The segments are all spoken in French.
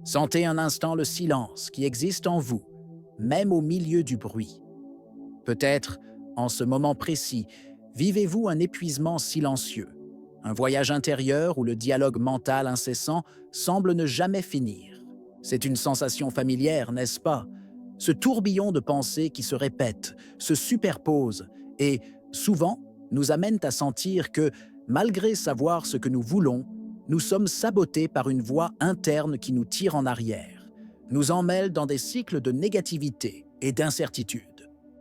Sentez un instant le silence qui existe en vous, même au milieu du bruit. Peut-être, en ce moment précis, vivez-vous un épuisement silencieux, un voyage intérieur où le dialogue mental incessant semble ne jamais finir. C'est une sensation familière, n'est-ce pas? Ce tourbillon de pensées qui se répète, se superpose et, souvent, nous amène à sentir que, malgré savoir ce que nous voulons, nous sommes sabotés par une voix interne qui nous tire en arrière, nous emmêle dans des cycles de négativité et d'incertitude.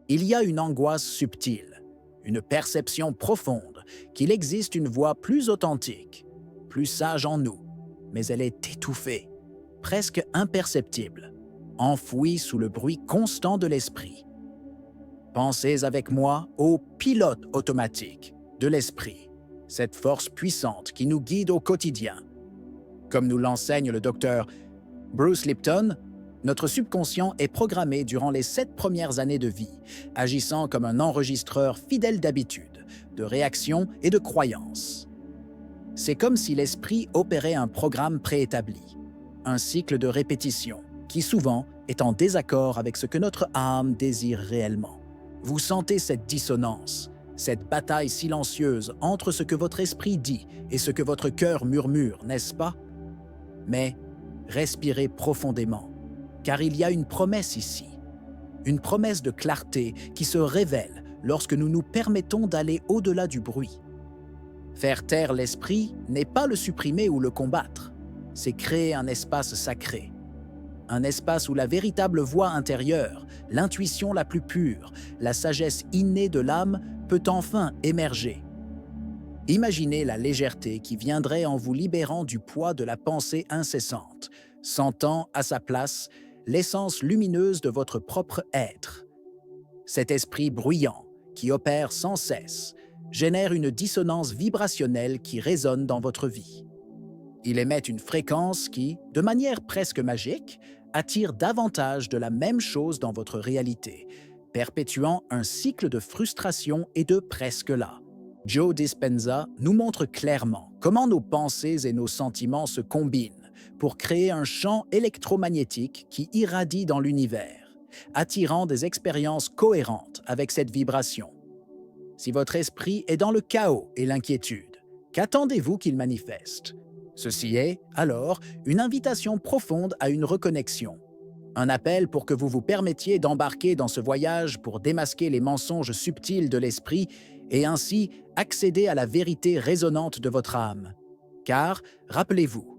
Il y a une angoisse subtile, une perception profonde qu'il existe une voix plus authentique, plus sage en nous, mais elle est étouffée, presque imperceptible, enfouie sous le bruit constant de l'esprit. Pensez avec moi au pilote automatique de l'esprit, cette force puissante qui nous guide au quotidien. Comme nous l'enseigne le docteur Bruce Lipton, notre subconscient est programmé durant les 7 premières années de vie, agissant comme un enregistreur fidèle d'habitudes, de réactions et de croyances. C'est comme si l'esprit opérait un programme préétabli, un cycle de répétition, qui souvent est en désaccord avec ce que notre âme désire réellement. Vous sentez cette dissonance, cette bataille silencieuse entre ce que votre esprit dit et ce que votre cœur murmure, n'est-ce pas? Mais respirez profondément, car il y a une promesse ici, une promesse de clarté qui se révèle lorsque nous nous permettons d'aller au-delà du bruit. Faire taire l'esprit n'est pas le supprimer ou le combattre, c'est créer un espace sacré, un espace où la véritable voix intérieure, l'intuition la plus pure, la sagesse innée de l'âme peut enfin émerger. Imaginez la légèreté qui viendrait en vous libérant du poids de la pensée incessante, sentant à sa place l'essence lumineuse de votre propre être. Cet esprit bruyant, qui opère sans cesse, génère une dissonance vibrationnelle qui résonne dans votre vie. Il émet une fréquence qui, de manière presque magique, attire davantage de la même chose dans votre réalité, perpétuant un cycle de frustration et de presque là. Joe Dispenza nous montre clairement comment nos pensées et nos sentiments se combinent pour créer un champ électromagnétique qui irradie dans l'univers, attirant des expériences cohérentes avec cette vibration. Si votre esprit est dans le chaos et l'inquiétude, qu'attendez-vous qu'il manifeste? Ceci est, alors, une invitation profonde à une reconnexion. Un appel pour que vous vous permettiez d'embarquer dans ce voyage pour démasquer les mensonges subtils de l'esprit et ainsi accéder à la vérité résonante de votre âme. Car, rappelez-vous,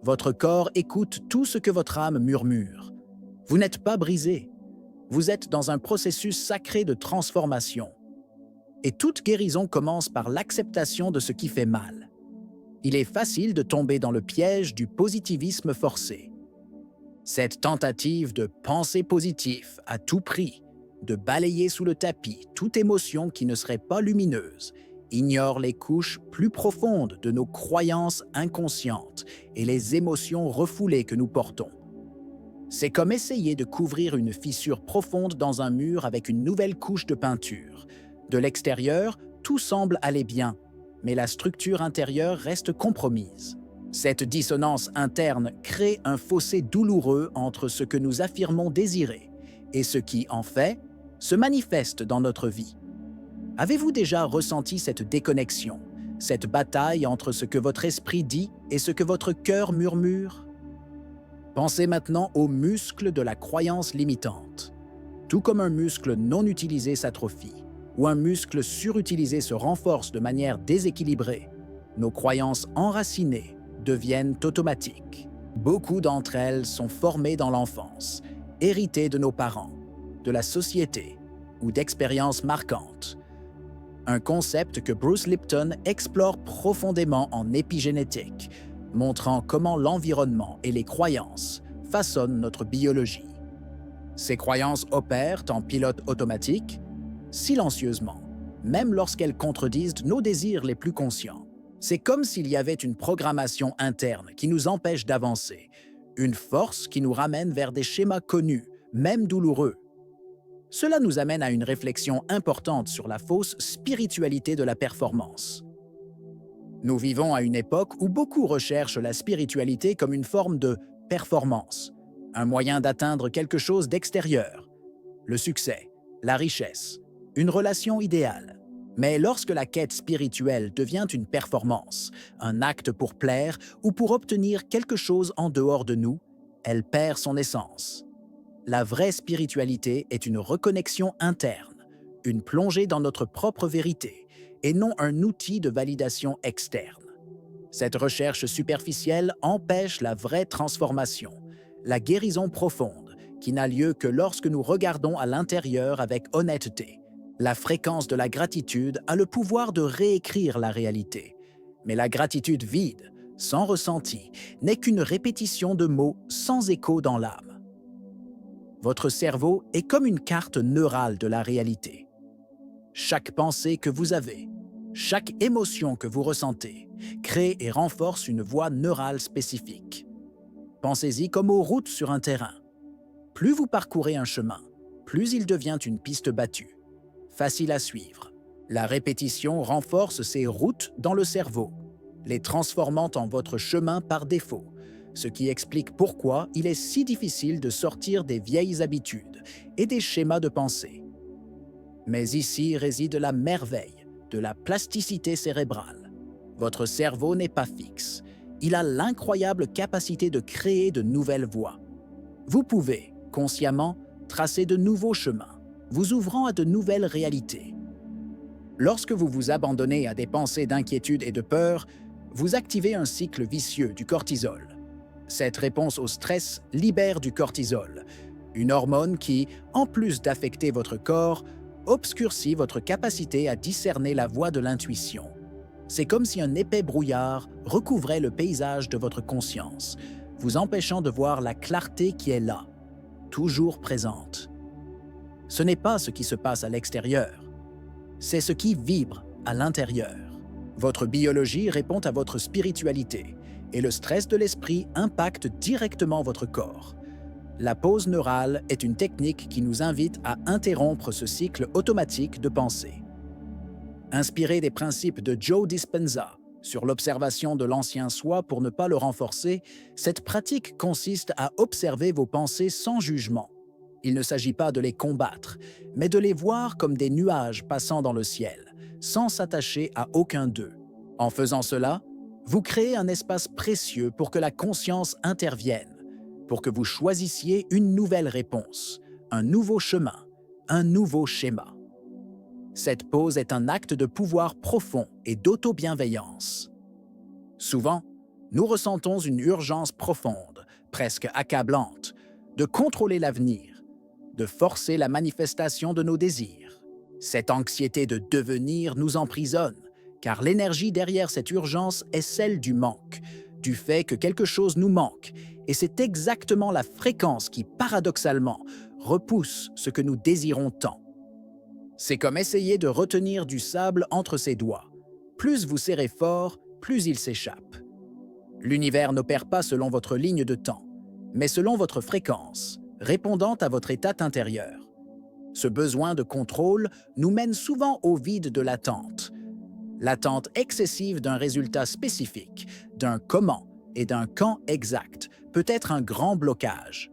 votre corps écoute tout ce que votre âme murmure. Vous n'êtes pas brisé. Vous êtes dans un processus sacré de transformation. Et toute guérison commence par l'acceptation de ce qui fait mal. Il est facile de tomber dans le piège du positivisme forcé. Cette tentative de penser positif à tout prix, de balayer sous le tapis toute émotion qui ne serait pas lumineuse, ignore les couches plus profondes de nos croyances inconscientes et les émotions refoulées que nous portons. C'est comme essayer de couvrir une fissure profonde dans un mur avec une nouvelle couche de peinture. De l'extérieur, tout semble aller bien, mais la structure intérieure reste compromise. Cette dissonance interne crée un fossé douloureux entre ce que nous affirmons désirer et ce qui, en fait, se manifeste dans notre vie. Avez-vous déjà ressenti cette déconnexion, cette bataille entre ce que votre esprit dit et ce que votre cœur murmure? Pensez maintenant aux muscles de la croyance limitante. Tout comme un muscle non utilisé s'atrophie, ou un muscle surutilisé se renforce de manière déséquilibrée, nos croyances enracinées deviennent automatiques. Beaucoup d'entre elles sont formées dans l'enfance, héritées de nos parents, de la société ou d'expériences marquantes. Un concept que Bruce Lipton explore profondément en épigénétique, montrant comment l'environnement et les croyances façonnent notre biologie. Ces croyances opèrent en pilote automatique, silencieusement, même lorsqu'elles contredisent nos désirs les plus conscients. C'est comme s'il y avait une programmation interne qui nous empêche d'avancer, une force qui nous ramène vers des schémas connus, même douloureux. Cela nous amène à une réflexion importante sur la fausse spiritualité de la performance. Nous vivons à une époque où beaucoup recherchent la spiritualité comme une forme de performance, un moyen d'atteindre quelque chose d'extérieur, le succès, la richesse, une relation idéale. Mais lorsque la quête spirituelle devient une performance, un acte pour plaire ou pour obtenir quelque chose en dehors de nous, elle perd son essence. La vraie spiritualité est une reconnexion interne, une plongée dans notre propre vérité, et non un outil de validation externe. Cette recherche superficielle empêche la vraie transformation, la guérison profonde, qui n'a lieu que lorsque nous regardons à l'intérieur avec honnêteté. La fréquence de la gratitude a le pouvoir de réécrire la réalité. Mais la gratitude vide, sans ressenti, n'est qu'une répétition de mots sans écho dans l'âme. Votre cerveau est comme une carte neurale de la réalité. Chaque pensée que vous avez, chaque émotion que vous ressentez, crée et renforce une voie neurale spécifique. Pensez-y comme aux routes sur un terrain. Plus vous parcourez un chemin, plus il devient une piste battue, facile à suivre. La répétition renforce ces routes dans le cerveau, les transformant en votre chemin par défaut, ce qui explique pourquoi il est si difficile de sortir des vieilles habitudes et des schémas de pensée. Mais ici réside la merveille de la plasticité cérébrale. Votre cerveau n'est pas fixe. Il a l'incroyable capacité de créer de nouvelles voies. Vous pouvez, consciemment, tracer de nouveaux chemins, vous ouvrant à de nouvelles réalités. Lorsque vous vous abandonnez à des pensées d'inquiétude et de peur, vous activez un cycle vicieux du cortisol. Cette réponse au stress libère du cortisol, une hormone qui, en plus d'affecter votre corps, obscurcit votre capacité à discerner la voie de l'intuition. C'est comme si un épais brouillard recouvrait le paysage de votre conscience, vous empêchant de voir la clarté qui est là, toujours présente. Ce n'est pas ce qui se passe à l'extérieur, c'est ce qui vibre à l'intérieur. Votre biologie répond à votre spiritualité, et le stress de l'esprit impacte directement votre corps. La pause neurale est une technique qui nous invite à interrompre ce cycle automatique de pensée. Inspiré des principes de Joe Dispenza sur l'observation de l'ancien soi pour ne pas le renforcer, cette pratique consiste à observer vos pensées sans jugement. Il ne s'agit pas de les combattre, mais de les voir comme des nuages passant dans le ciel, sans s'attacher à aucun d'eux. En faisant cela, vous créez un espace précieux pour que la conscience intervienne, pour que vous choisissiez une nouvelle réponse, un nouveau chemin, un nouveau schéma. Cette pause est un acte de pouvoir profond et d'auto-bienveillance. Souvent, nous ressentons une urgence profonde, presque accablante, de contrôler l'avenir, de forcer la manifestation de nos désirs. Cette anxiété de devenir nous emprisonne, car l'énergie derrière cette urgence est celle du manque, du fait que quelque chose nous manque, et c'est exactement la fréquence qui, paradoxalement, repousse ce que nous désirons tant. C'est comme essayer de retenir du sable entre ses doigts. Plus vous serrez fort, plus il s'échappe. L'univers n'opère pas selon votre ligne de temps, mais selon votre fréquence, répondant à votre état intérieur. Ce besoin de contrôle nous mène souvent au vide de l'attente. L'attente excessive d'un résultat spécifique, d'un comment et d'un quand exact peut être un grand blocage.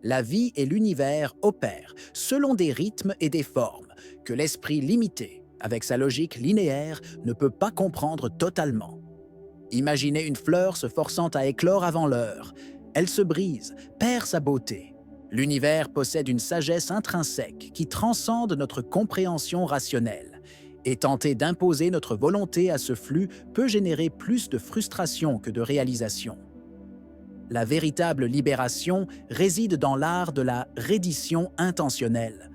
La vie et l'univers opèrent selon des rythmes et des formes que l'esprit limité, avec sa logique linéaire, ne peut pas comprendre totalement. Imaginez une fleur se forçant à éclore avant l'heure. Elle se brise, perd sa beauté. L'univers possède une sagesse intrinsèque qui transcende notre compréhension rationnelle. Et tenter d'imposer notre volonté à ce flux peut générer plus de frustration que de réalisation. La véritable libération réside dans l'art de la reddition intentionnelle.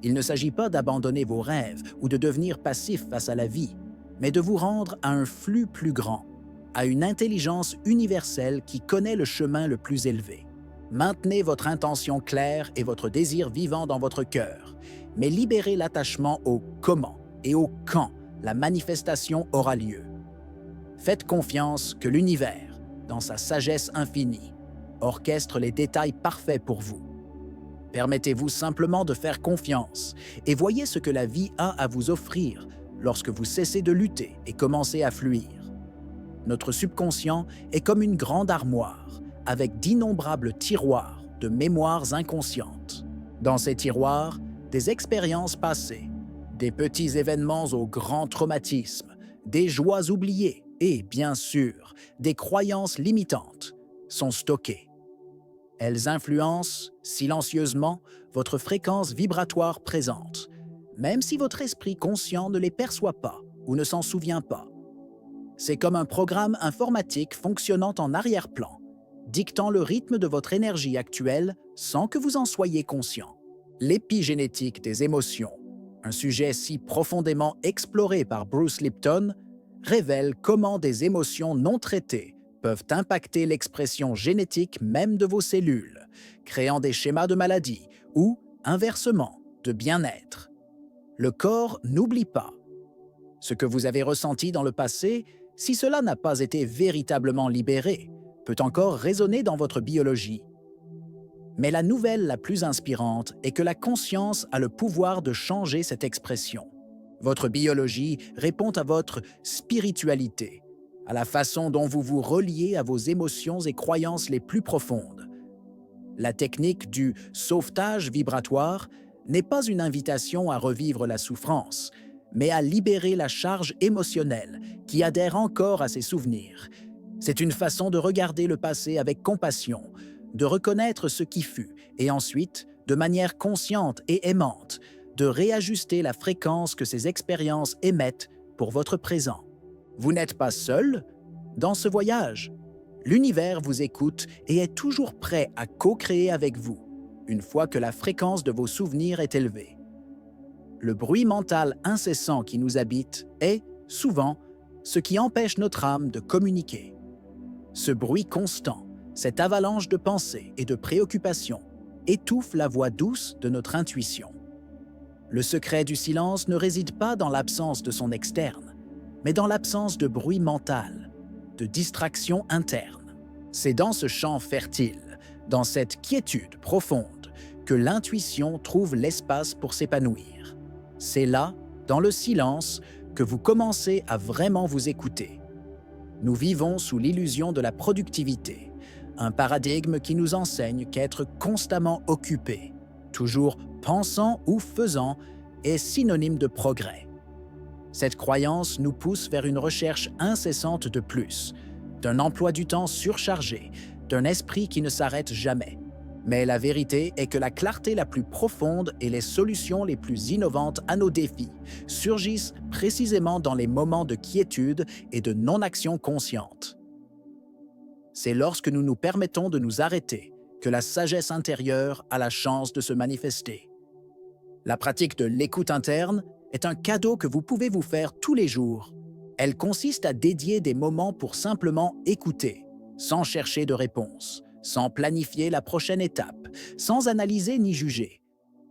Il ne s'agit pas d'abandonner vos rêves ou de devenir passif face à la vie, mais de vous rendre à un flux plus grand, à une intelligence universelle qui connaît le chemin le plus élevé. Maintenez votre intention claire et votre désir vivant dans votre cœur, mais libérez l'attachement au comment et au quand la manifestation aura lieu. Faites confiance que l'univers, dans sa sagesse infinie, orchestre les détails parfaits pour vous. Permettez-vous simplement de faire confiance et voyez ce que la vie a à vous offrir lorsque vous cessez de lutter et commencez à fluir. Notre subconscient est comme une grande armoire, avec d'innombrables tiroirs de mémoires inconscientes. Dans ces tiroirs, des expériences passées, des petits événements aux grands traumatismes, des joies oubliées et, bien sûr, des croyances limitantes sont stockées. Elles influencent silencieusement votre fréquence vibratoire présente, même si votre esprit conscient ne les perçoit pas ou ne s'en souvient pas. C'est comme un programme informatique fonctionnant en arrière-plan, dictant le rythme de votre énergie actuelle sans que vous en soyez conscient. L'épigénétique des émotions, un sujet si profondément exploré par Bruce Lipton, révèle comment des émotions non traitées peuvent impacter l'expression génétique même de vos cellules, créant des schémas de maladie ou, inversement, de bien-être. Le corps n'oublie pas. Ce que vous avez ressenti dans le passé, si cela n'a pas été véritablement libéré, peut encore résonner dans votre biologie. Mais la nouvelle la plus inspirante est que la conscience a le pouvoir de changer cette expression. Votre biologie répond à votre spiritualité, à la façon dont vous vous reliez à vos émotions et croyances les plus profondes. La technique du sauvetage vibratoire n'est pas une invitation à revivre la souffrance, mais à libérer la charge émotionnelle qui adhère encore à ces souvenirs. C'est une façon de regarder le passé avec compassion, de reconnaître ce qui fut, et ensuite, de manière consciente et aimante, de réajuster la fréquence que ces expériences émettent pour votre présent. Vous n'êtes pas seul dans ce voyage. L'univers vous écoute et est toujours prêt à co-créer avec vous, une fois que la fréquence de vos souvenirs est élevée. Le bruit mental incessant qui nous habite est, souvent, ce qui empêche notre âme de communiquer. Ce bruit constant, cette avalanche de pensées et de préoccupations, étouffe la voix douce de notre intuition. Le secret du silence ne réside pas dans l'absence de son externe, mais dans l'absence de bruit mental, de distraction interne. C'est dans ce champ fertile, dans cette quiétude profonde, que l'intuition trouve l'espace pour s'épanouir. C'est là, dans le silence, que vous commencez à vraiment vous écouter. Nous vivons sous l'illusion de la productivité, un paradigme qui nous enseigne qu'être constamment occupé, toujours pensant ou faisant, est synonyme de progrès. Cette croyance nous pousse vers une recherche incessante de plus, d'un emploi du temps surchargé, d'un esprit qui ne s'arrête jamais. Mais la vérité est que la clarté la plus profonde et les solutions les plus innovantes à nos défis surgissent précisément dans les moments de quiétude et de non-action consciente. C'est lorsque nous nous permettons de nous arrêter que la sagesse intérieure a la chance de se manifester. La pratique de l'écoute interne est un cadeau que vous pouvez vous faire tous les jours. Elle consiste à dédier des moments pour simplement écouter, sans chercher de réponse, sans planifier la prochaine étape, sans analyser ni juger.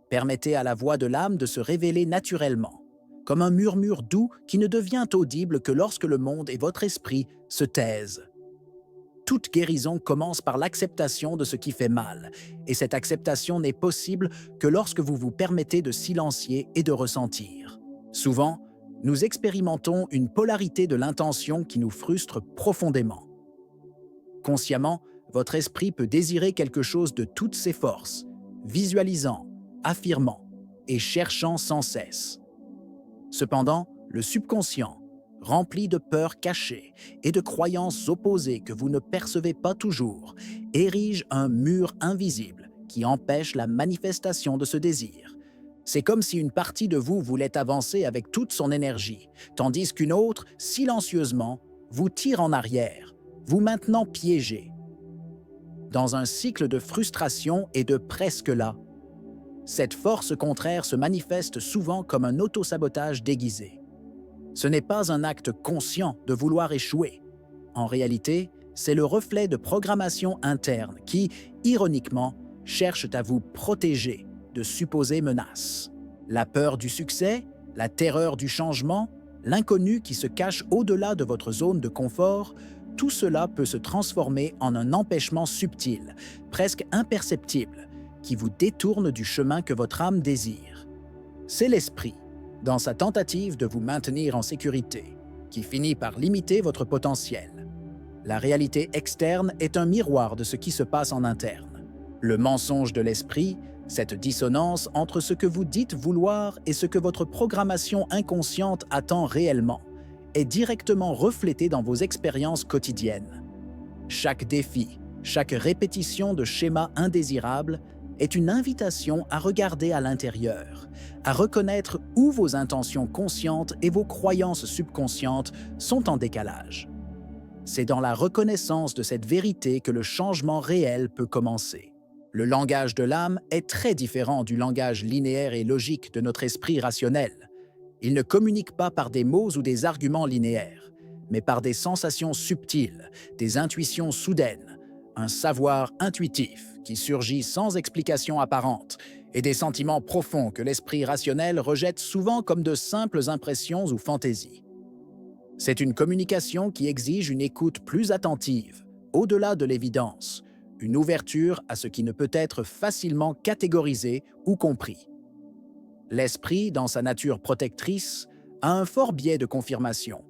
Permettez à la voix de l'âme de se révéler naturellement, comme un murmure doux qui ne devient audible que lorsque le monde et votre esprit se taisent. Toute guérison commence par l'acceptation de ce qui fait mal, et cette acceptation n'est possible que lorsque vous vous permettez de silencier et de ressentir. Souvent, nous expérimentons une polarité de l'intention qui nous frustre profondément. Consciemment, votre esprit peut désirer quelque chose de toutes ses forces, visualisant, affirmant et cherchant sans cesse. Cependant, le subconscient, rempli de peurs cachées et de croyances opposées que vous ne percevez pas toujours, érige un mur invisible qui empêche la manifestation de ce désir. C'est comme si une partie de vous voulait avancer avec toute son énergie, tandis qu'une autre, silencieusement, vous tire en arrière, vous maintenant piégé. Dans un cycle de frustration et de presque là, cette force contraire se manifeste souvent comme un autosabotage déguisé. Ce n'est pas un acte conscient de vouloir échouer. En réalité, c'est le reflet de programmation interne qui, ironiquement, cherche à vous protéger de supposées menaces. La peur du succès, la terreur du changement, l'inconnu qui se cache au-delà de votre zone de confort, tout cela peut se transformer en un empêchement subtil, presque imperceptible, qui vous détourne du chemin que votre âme désire. C'est l'esprit, dans sa tentative de vous maintenir en sécurité, qui finit par limiter votre potentiel. La réalité externe est un miroir de ce qui se passe en interne. Le mensonge de l'esprit, cette dissonance entre ce que vous dites vouloir et ce que votre programmation inconsciente attend réellement, est directement reflété dans vos expériences quotidiennes. Chaque défi, chaque répétition de schémas indésirables est une invitation à regarder à l'intérieur, à reconnaître où vos intentions conscientes et vos croyances subconscientes sont en décalage. C'est dans la reconnaissance de cette vérité que le changement réel peut commencer. Le langage de l'âme est très différent du langage linéaire et logique de notre esprit rationnel. Il ne communique pas par des mots ou des arguments linéaires, mais par des sensations subtiles, des intuitions soudaines, un savoir intuitif qui surgit sans explication apparente et des sentiments profonds que l'esprit rationnel rejette souvent comme de simples impressions ou fantaisies. C'est une communication qui exige une écoute plus attentive, au-delà de l'évidence, une ouverture à ce qui ne peut être facilement catégorisé ou compris. L'esprit, dans sa nature protectrice, a un fort biais de confirmation.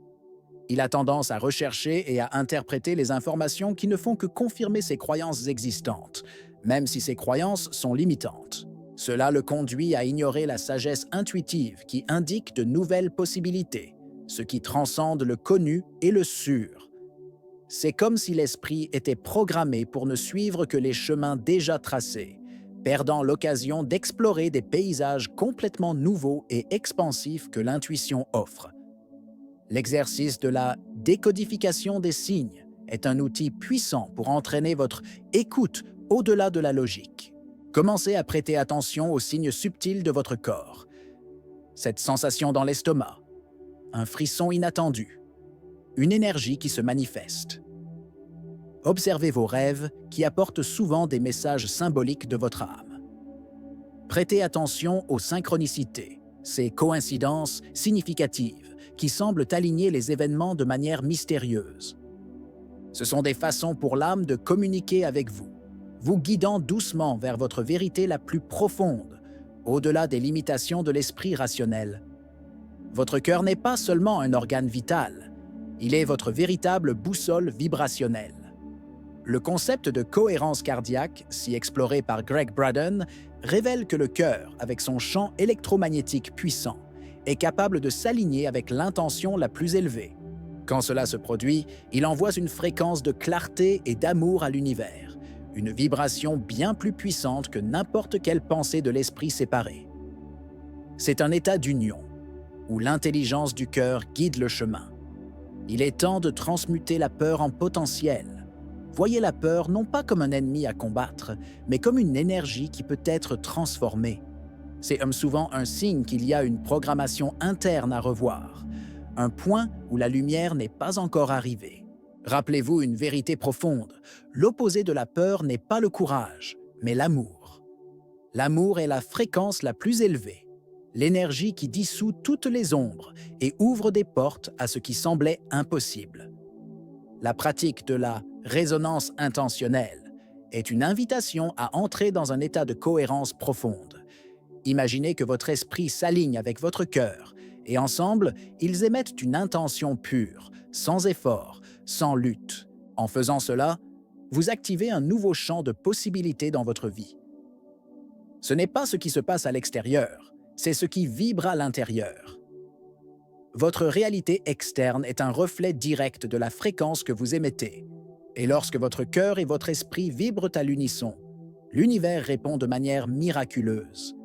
Il a tendance à rechercher et à interpréter les informations qui ne font que confirmer ses croyances existantes, même si ces croyances sont limitantes. Cela le conduit à ignorer la sagesse intuitive qui indique de nouvelles possibilités, ce qui transcende le connu et le sûr. C'est comme si l'esprit était programmé pour ne suivre que les chemins déjà tracés, perdant l'occasion d'explorer des paysages complètement nouveaux et expansifs que l'intuition offre. L'exercice de la décodification des signes est un outil puissant pour entraîner votre écoute au-delà de la logique. Commencez à prêter attention aux signes subtils de votre corps. Cette sensation dans l'estomac, un frisson inattendu, une énergie qui se manifeste. Observez vos rêves qui apportent souvent des messages symboliques de votre âme. Prêtez attention aux synchronicités, ces coïncidences significatives qui semblent aligner les événements de manière mystérieuse. Ce sont des façons pour l'âme de communiquer avec vous, vous guidant doucement vers votre vérité la plus profonde, au-delà des limitations de l'esprit rationnel. Votre cœur n'est pas seulement un organe vital, il est votre véritable boussole vibrationnelle. Le concept de cohérence cardiaque, si exploré par Greg Braden, révèle que le cœur, avec son champ électromagnétique puissant, est capable de s'aligner avec l'intention la plus élevée. Quand cela se produit, il envoie une fréquence de clarté et d'amour à l'univers, une vibration bien plus puissante que n'importe quelle pensée de l'esprit séparé. C'est un état d'union, où l'intelligence du cœur guide le chemin. Il est temps de transmuter la peur en potentiel. Voyez la peur non pas comme un ennemi à combattre, mais comme une énergie qui peut être transformée. C'est souvent un signe qu'il y a une programmation interne à revoir, un point où la lumière n'est pas encore arrivée. Rappelez-vous une vérité profonde, l'opposé de la peur n'est pas le courage, mais l'amour. L'amour est la fréquence la plus élevée, l'énergie qui dissout toutes les ombres et ouvre des portes à ce qui semblait impossible. La pratique de la résonance intentionnelle est une invitation à entrer dans un état de cohérence profonde. Imaginez que votre esprit s'aligne avec votre cœur et ensemble, ils émettent une intention pure, sans effort, sans lutte. En faisant cela, vous activez un nouveau champ de possibilités dans votre vie. Ce n'est pas ce qui se passe à l'extérieur, c'est ce qui vibre à l'intérieur. Votre réalité externe est un reflet direct de la fréquence que vous émettez. Et lorsque votre cœur et votre esprit vibrent à l'unisson, l'univers répond de manière miraculeuse.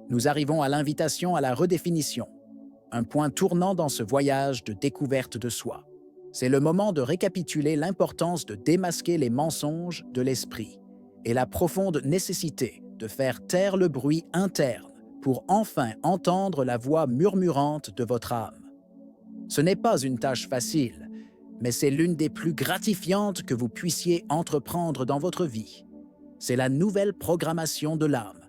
Nous arrivons à l'invitation à la redéfinition, un point tournant dans ce voyage de découverte de soi. C'est le moment de récapituler l'importance de démasquer les mensonges de l'esprit et la profonde nécessité de faire taire le bruit interne pour enfin entendre la voix murmurante de votre âme. Ce n'est pas une tâche facile, mais c'est l'une des plus gratifiantes que vous puissiez entreprendre dans votre vie. C'est la nouvelle programmation de l'âme,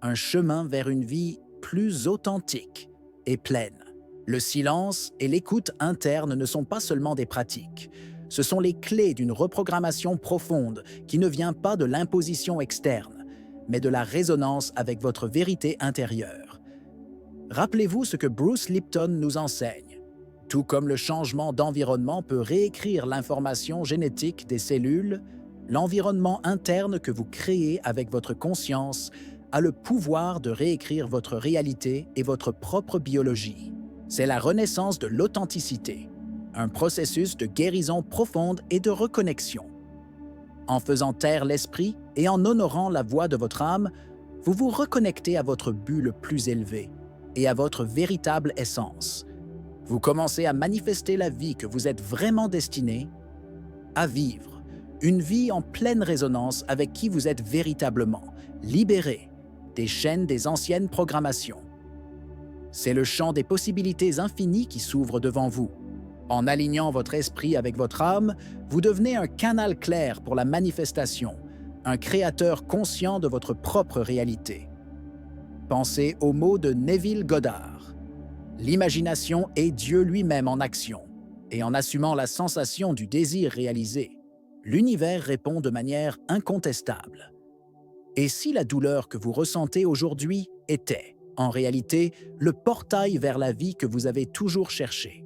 un chemin vers une vie plus authentique et pleine. Le silence et l'écoute interne ne sont pas seulement des pratiques, ce sont les clés d'une reprogrammation profonde qui ne vient pas de l'imposition externe, mais de la résonance avec votre vérité intérieure. Rappelez-vous ce que Bruce Lipton nous enseigne. Tout comme le changement d'environnement peut réécrire l'information génétique des cellules, l'environnement interne que vous créez avec votre conscience a le pouvoir de réécrire votre réalité et votre propre biologie. C'est la renaissance de l'authenticité, un processus de guérison profonde et de reconnexion. En faisant taire l'esprit et en honorant la voix de votre âme, vous vous reconnectez à votre but le plus élevé et à votre véritable essence. Vous commencez à manifester la vie que vous êtes vraiment destiné à vivre, une vie en pleine résonance avec qui vous êtes véritablement, libéré des chaînes des anciennes programmations. C'est le champ des possibilités infinies qui s'ouvre devant vous. En alignant votre esprit avec votre âme, vous devenez un canal clair pour la manifestation, un créateur conscient de votre propre réalité. Pensez aux mots de Neville Goddard. L'imagination est Dieu lui-même en action, et en assumant la sensation du désir réalisé, l'univers répond de manière incontestable. Et si la douleur que vous ressentez aujourd'hui était, en réalité, le portail vers la vie que vous avez toujours cherché?